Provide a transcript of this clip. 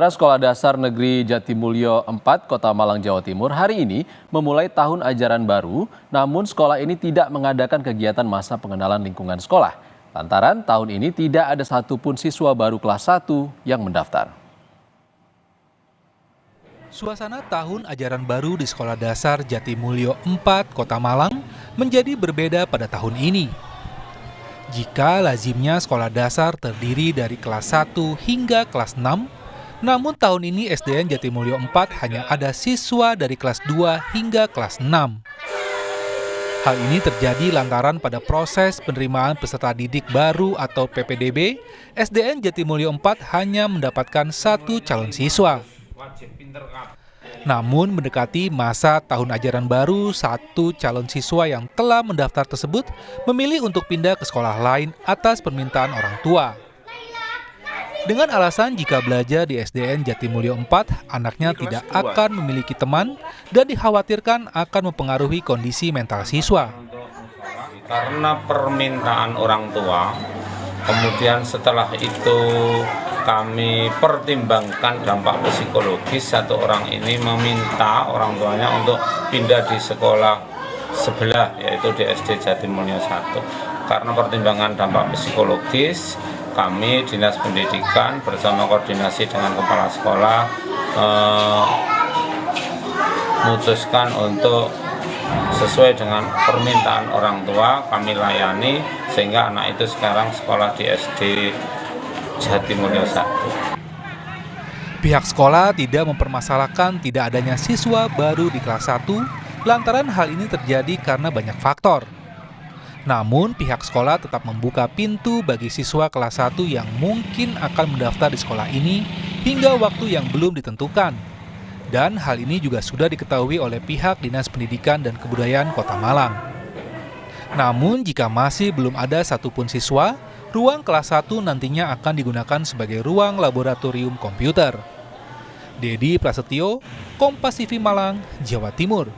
Sekolah Dasar Negeri Jatimulyo 4, Kota Malang, Jawa Timur hari ini memulai tahun ajaran baru, namun sekolah ini tidak mengadakan kegiatan masa pengenalan lingkungan sekolah. Lantaran tahun ini tidak ada satupun siswa baru kelas 1 yang mendaftar. Suasana tahun ajaran baru di Sekolah Dasar Jatimulyo 4, Kota Malang menjadi berbeda pada tahun ini. Jika lazimnya sekolah dasar terdiri dari kelas 1 hingga kelas 6, namun tahun ini SDN Jatimulyo 4 hanya ada siswa dari kelas 2 hingga kelas 6. Hal ini terjadi lantaran pada proses penerimaan peserta didik baru atau PPDB, SDN Jatimulyo 4 hanya mendapatkan 1 calon siswa. Namun mendekati masa tahun ajaran baru, 1 calon siswa yang telah mendaftar tersebut memilih untuk pindah ke sekolah lain atas permintaan orang tua. Dengan alasan jika belajar di SDN Jatimulyo 4, anaknya tidak akan memiliki teman dan dikhawatirkan akan mempengaruhi kondisi mental siswa. Karena permintaan orang tua, kemudian setelah itu kami pertimbangkan dampak psikologis, satu orang ini meminta orang tuanya untuk pindah di sekolah sebelah, yaitu di SD Jatimulyo 1. Karena pertimbangan dampak psikologis, kami Dinas Pendidikan bersama koordinasi dengan Kepala Sekolah memutuskan untuk sesuai dengan permintaan orang tua kami layani, sehingga anak itu sekarang sekolah di SD Jatimulyo 1. Pihak sekolah tidak mempermasalahkan tidak adanya siswa baru di kelas 1 lantaran hal ini terjadi karena banyak faktor. Namun pihak sekolah tetap membuka pintu bagi siswa kelas 1 yang mungkin akan mendaftar di sekolah ini hingga waktu yang belum ditentukan. Dan hal ini juga sudah diketahui oleh pihak Dinas Pendidikan dan Kebudayaan Kota Malang. Namun jika masih belum ada satupun siswa, ruang kelas 1 nantinya akan digunakan sebagai ruang laboratorium komputer. Dedi Prasetyo, Kompas TV Malang, Jawa Timur.